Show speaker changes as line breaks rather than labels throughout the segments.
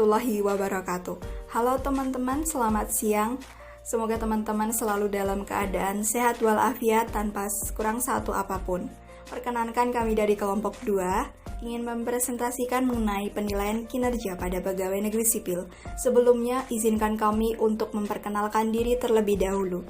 warahmatullahi wabarakatuh. Halo teman-teman, selamat siang. Semoga teman-teman selalu dalam keadaan sehat walafiat tanpa kurang satu apapun. Perkenankan kami dari kelompok 2 ingin mempresentasikan mengenai penilaian kinerja pada pegawai negeri sipil. Sebelumnya, izinkan kami untuk memperkenalkan diri terlebih dahulu.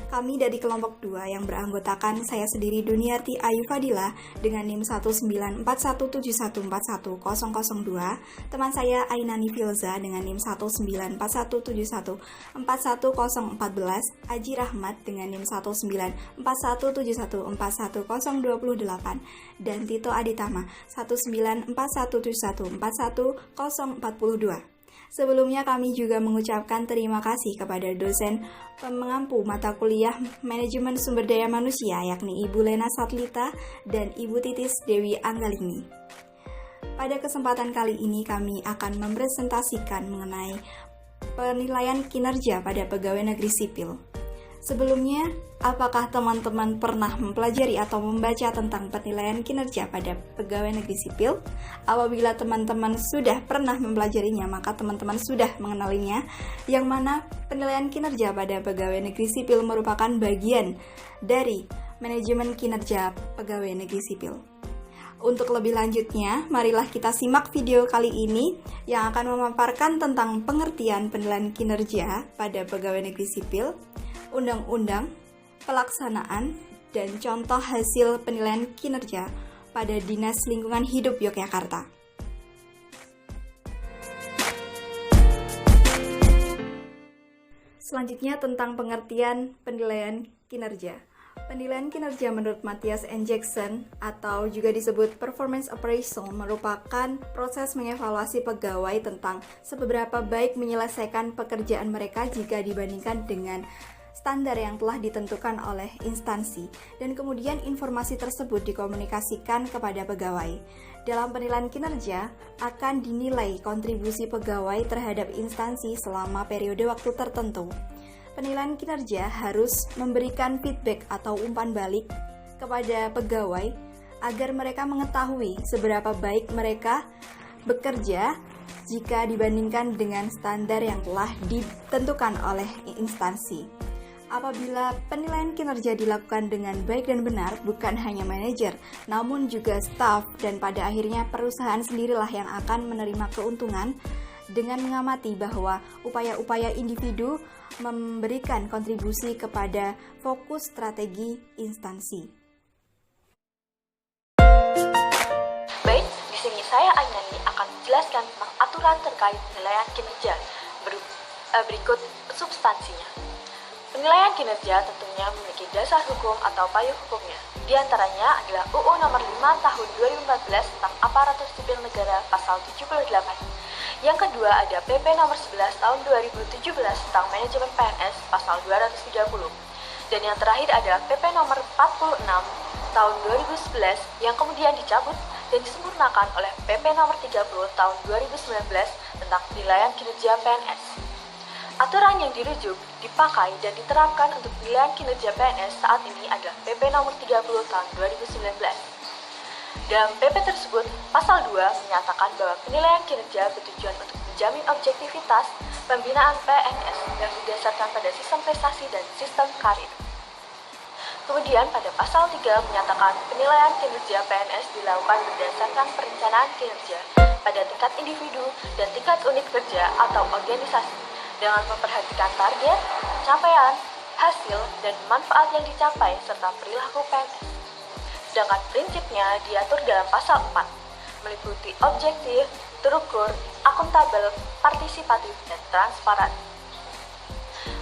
Kami dari kelompok 2 yang beranggotakan saya sendiri Duniarti Ayu Fadila dengan NIM 19417141002, teman saya Ainani Filza dengan NIM 19417141014, Aji Rahmat dengan NIM 19417141028, dan Tito Aditama 19417141042. Sebelumnya kami juga mengucapkan terima kasih kepada dosen pengampu mata kuliah Manajemen Sumber Daya Manusia yakni Ibu Lena Satlita dan Ibu Titis Dewi Anggalini. Pada kesempatan kali ini kami akan mempresentasikan mengenai penilaian kinerja pada pegawai negeri sipil. Sebelumnya, apakah teman-teman pernah mempelajari atau membaca tentang penilaian kinerja pada pegawai negeri sipil? Apabila teman-teman sudah pernah mempelajarinya, maka teman-teman sudah mengenalinya, yang mana penilaian kinerja pada pegawai negeri sipil merupakan bagian dari manajemen kinerja pegawai negeri sipil. Untuk lebih lanjutnya, marilah kita simak video kali ini yang akan memaparkan tentang pengertian penilaian kinerja pada pegawai negeri sipil, undang-undang, pelaksanaan, dan contoh hasil penilaian kinerja pada Dinas Lingkungan Hidup Yogyakarta. Selanjutnya tentang pengertian penilaian kinerja. Penilaian kinerja menurut Matthias N. Jackson atau juga disebut performance appraisal merupakan proses mengevaluasi pegawai tentang seberapa baik menyelesaikan pekerjaan mereka jika dibandingkan dengan standar yang telah ditentukan oleh instansi, dan kemudian informasi tersebut dikomunikasikan kepada pegawai. Dalam penilaian kinerja, akan dinilai kontribusi pegawai terhadap instansi selama periode waktu tertentu. Penilaian kinerja harus memberikan feedback atau umpan balik kepada pegawai agar mereka mengetahui seberapa baik mereka bekerja jika dibandingkan dengan standar yang telah ditentukan oleh instansi. Apabila penilaian kinerja dilakukan dengan baik dan benar, bukan hanya manajer, namun juga staf, dan pada akhirnya perusahaan sendirilah yang akan menerima keuntungan dengan mengamati bahwa upaya-upaya individu memberikan kontribusi kepada fokus strategi instansi.
Baik, di sini saya Ainani akan menjelaskan tentang aturan terkait penilaian kinerja. Berikut substansinya. Penilaian kinerja tentunya memiliki dasar hukum atau payung hukumnya. Di antaranya adalah UU Nomor 5 Tahun 2014 tentang Aparatur Sipil Negara Pasal 78. Yang kedua ada PP Nomor 11 Tahun 2017 tentang Manajemen PNS Pasal 230. Dan yang terakhir adalah PP Nomor 46 Tahun 2011 yang kemudian dicabut dan disempurnakan oleh PP Nomor 30 Tahun 2019 tentang penilaian kinerja PNS. Aturan yang dirujuk, dipakai, dan diterapkan untuk penilaian kinerja PNS saat ini adalah PP Nomor 30 Tahun 2019. Dalam PP tersebut, Pasal 2 menyatakan bahwa penilaian kinerja bertujuan untuk menjamin objektivitas pembinaan PNS yang didasarkan pada sistem prestasi dan sistem karir. Kemudian pada Pasal 3 menyatakan penilaian kinerja PNS dilakukan berdasarkan perencanaan kinerja pada tingkat individu dan tingkat unit kerja atau organisasi, dengan memperhatikan target, capaian, hasil, dan manfaat yang dicapai serta perilaku PNS. Sedangkan prinsipnya diatur dalam Pasal 4, meliputi objektif, terukur, akuntabel, partisipatif, dan transparan.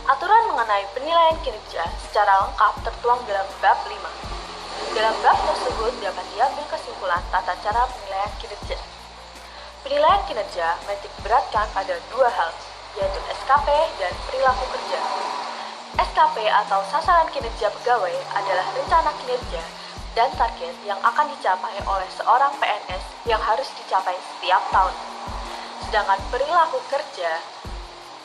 Aturan mengenai penilaian kinerja secara lengkap tertuang dalam bab 5. Dalam bab tersebut dapat diambil kesimpulan tata cara penilaian kinerja. Penilaian kinerja menitik beratkan pada dua hal, yaitu SKP dan perilaku kerja. SKP atau sasaran kinerja pegawai adalah rencana kinerja dan target yang akan dicapai oleh seorang PNS yang harus dicapai setiap tahun. Sedangkan perilaku kerja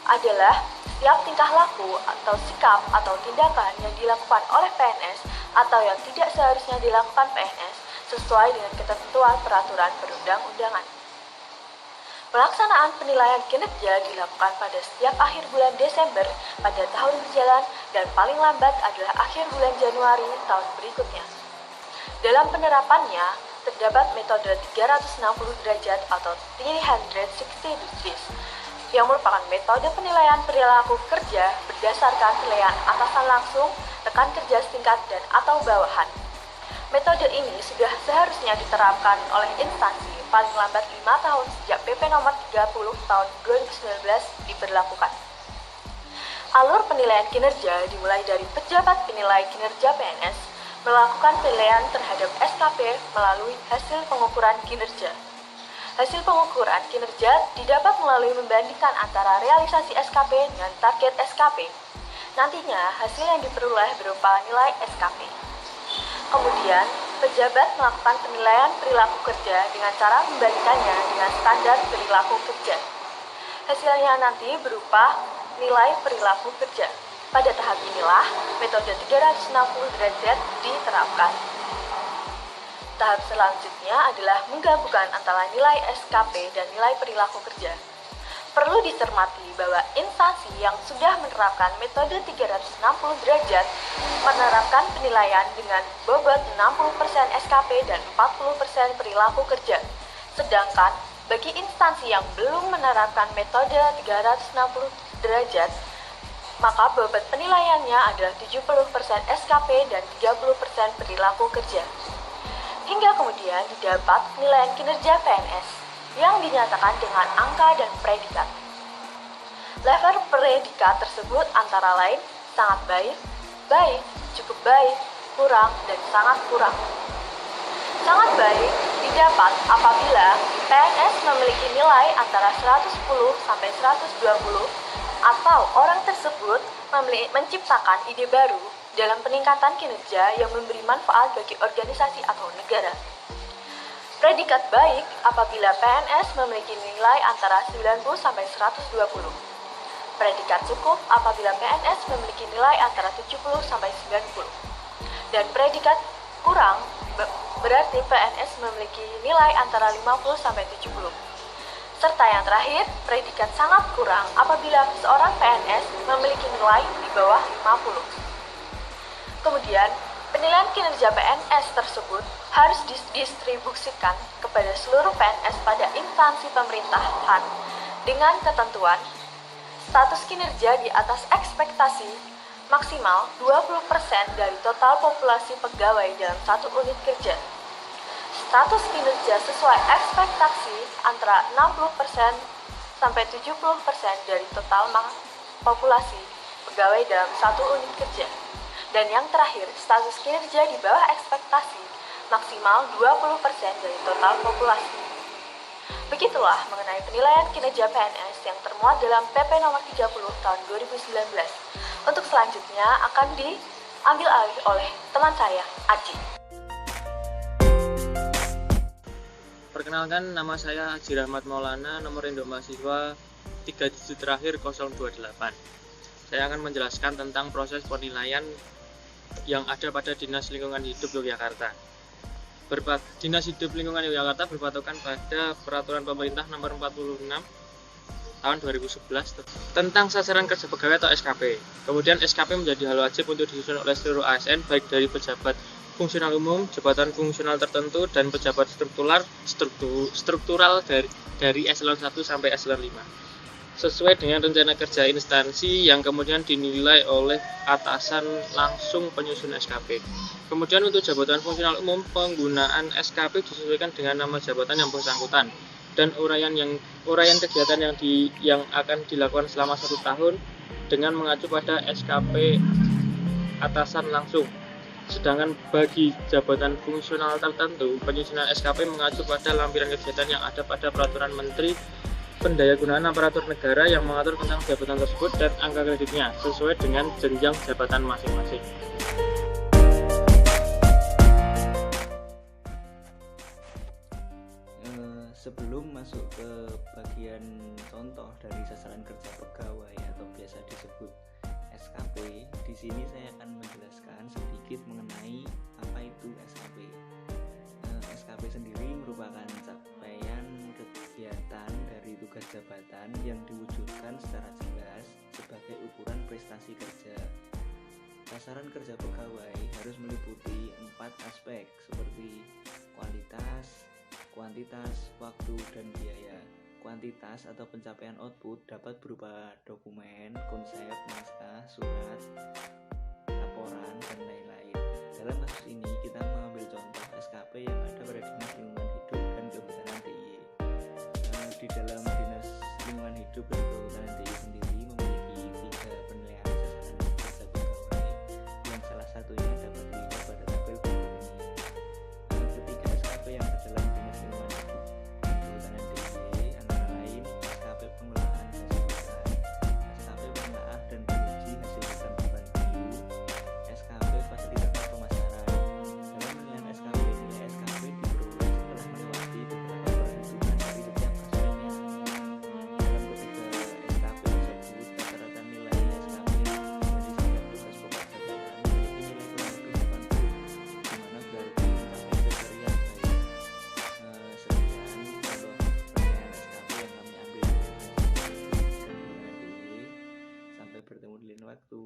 adalah setiap tingkah laku atau sikap atau tindakan yang dilakukan oleh PNS atau yang tidak seharusnya dilakukan PNS sesuai dengan ketentuan peraturan perundang-undangan. Pelaksanaan penilaian kinerja dilakukan pada setiap akhir bulan Desember pada tahun berjalan dan paling lambat adalah akhir bulan Januari tahun berikutnya. Dalam penerapannya, terdapat metode 360 derajat atau 360 degrees yang merupakan metode penilaian perilaku kerja berdasarkan penilaian atasan langsung, rekan kerja setingkat dan atau bawahan. Metode ini sudah seharusnya diterapkan oleh instansi paling lambat 5 tahun sejak PP nomor 30 tahun 2019 diberlakukan. Alur penilaian kinerja dimulai dari pejabat penilai kinerja PNS melakukan penilaian terhadap SKP melalui hasil pengukuran kinerja. Hasil pengukuran kinerja didapat melalui membandingkan antara realisasi SKP dengan target SKP. Nantinya, hasil yang diperoleh berupa nilai SKP. Kemudian, pejabat melakukan penilaian perilaku kerja dengan cara membandingkannya dengan standar perilaku kerja. Hasilnya nanti berupa nilai perilaku kerja. Pada tahap inilah, metode 360 derajat diterapkan. Tahap selanjutnya adalah menggabungkan antara nilai SKP dan nilai perilaku kerja. Perlu dicermati bahwa instansi yang sudah menerapkan metode 360 derajat menerapkan penilaian dengan bobot 60% SKP dan 40% perilaku kerja. Sedangkan bagi instansi yang belum menerapkan metode 360 derajat, maka bobot penilaiannya adalah 70% SKP dan 30% perilaku kerja. Hingga kemudian didapat penilaian kinerja PNS yang dinyatakan dengan angka dan predikat. Level predikat tersebut antara lain sangat baik, baik, cukup baik, kurang, dan sangat kurang. Sangat baik didapat apabila PNS memiliki nilai antara 110 sampai 120 atau orang tersebut menciptakan ide baru dalam peningkatan kinerja yang memberi manfaat bagi organisasi atau negara. Predikat baik apabila PNS memiliki nilai antara 90 sampai 120. Predikat cukup apabila PNS memiliki nilai antara 70 sampai 90. Dan predikat kurang berarti PNS memiliki nilai antara 50 sampai 70. Serta yang terakhir, predikat sangat kurang apabila seorang PNS memiliki nilai di bawah 50. Kemudian, penilaian kinerja PNS tersebut harus didistribusikan kepada seluruh PNS pada instansi pemerintahan dengan ketentuan status kinerja di atas ekspektasi maksimal 20% dari total populasi pegawai dalam satu unit kerja. Status kinerja sesuai ekspektasi antara 60% sampai 70% dari total populasi pegawai dalam satu unit kerja. Dan yang terakhir, status kinerja di bawah ekspektasi maksimal 20% dari total populasi. Begitulah mengenai penilaian kinerja PNS yang termuat dalam PP nomor 30 tahun 2019. Untuk selanjutnya akan diambil alih oleh teman saya, Aji.
Perkenalkan, nama saya Haji Rahmat Maulana, nomor induk mahasiswa 3 digit terakhir 028. Saya akan menjelaskan tentang proses penilaian yang ada pada Dinas Lingkungan Hidup Yogyakarta. Dinas Hidup Lingkungan Yogyakarta berpatokan pada Peraturan Pemerintah Nomor 46 tahun 2011 tentang sasaran kerja pegawai atau SKP. Kemudian SKP menjadi hal wajib untuk disusun oleh seluruh ASN, baik dari pejabat fungsional umum, jabatan fungsional tertentu, dan pejabat struktural dari eselon 1 sampai eselon 5. Sesuai dengan rencana kerja instansi yang kemudian dinilai oleh atasan langsung penyusun SKP. Kemudian untuk jabatan fungsional umum, penggunaan SKP disesuaikan dengan nama jabatan yang bersangkutan dan uraian kegiatan yang akan dilakukan selama 1 tahun dengan mengacu pada SKP atasan langsung. Sedangkan bagi jabatan fungsional tertentu, penyusunan SKP mengacu pada lampiran kegiatan yang ada pada Peraturan Menteri Pendayagunaan Aparatur Negara yang mengatur tentang jabatan tersebut dan angka kreditnya sesuai dengan jenjang jabatan masing-masing.
Sebelum masuk ke bagian contoh dari sasaran kerja pegawai atau biasa disebut SKP, di sini saya akan menjelaskan sedikit mengenai apa itu SKP. SKP sendiri merupakan capaian kegiatan kegiatan dari tugas jabatan yang diwujudkan secara jelas sebagai ukuran prestasi kerja. Sasaran kerja pegawai harus meliputi 4 aspek seperti kualitas, kuantitas, waktu, dan biaya. Kuantitas atau pencapaian output dapat berupa dokumen, konsep, naskah, surat, laporan, dan lain-lain. Dalam kasus ini kita mengambil contoh SKP yang ada pada Dinas Lingkungan Hidup dan Kehutanan DIY. Di dalam Dinas Lingkungan Hidup dan Kehutanan DIY sendiri memiliki 3 penilaian sasaran kerja pegawai yang salah satunya dapat dilihat pada tabel berikut ini. Ketiga SKP yang ada dalam Dinas Lingkungan Hidup dan Kehutanan DIY antara lain SKP pengolahan hasil hutan, SKP penelaah dan penguji hasil hutan beban biru, SKP fasilitator pemasaran. Dalam penilaian SKP, nilai SKP diperoleh setelah melewati beberapa perhitungan dari setiap aspeknya. Dalam ketiga SKP tersebut, rata-rata nilai SKP dari setiap tugas pokok jabatan memiliki nilai kurang lebih 80, di mana berarti mencapai kriteria baik. Sekian contoh penilaian SKP yang kami ambil dari Dinas Lingkungan Hidup dan Kehutanan DIY. Sampai bertemu di lain waktu.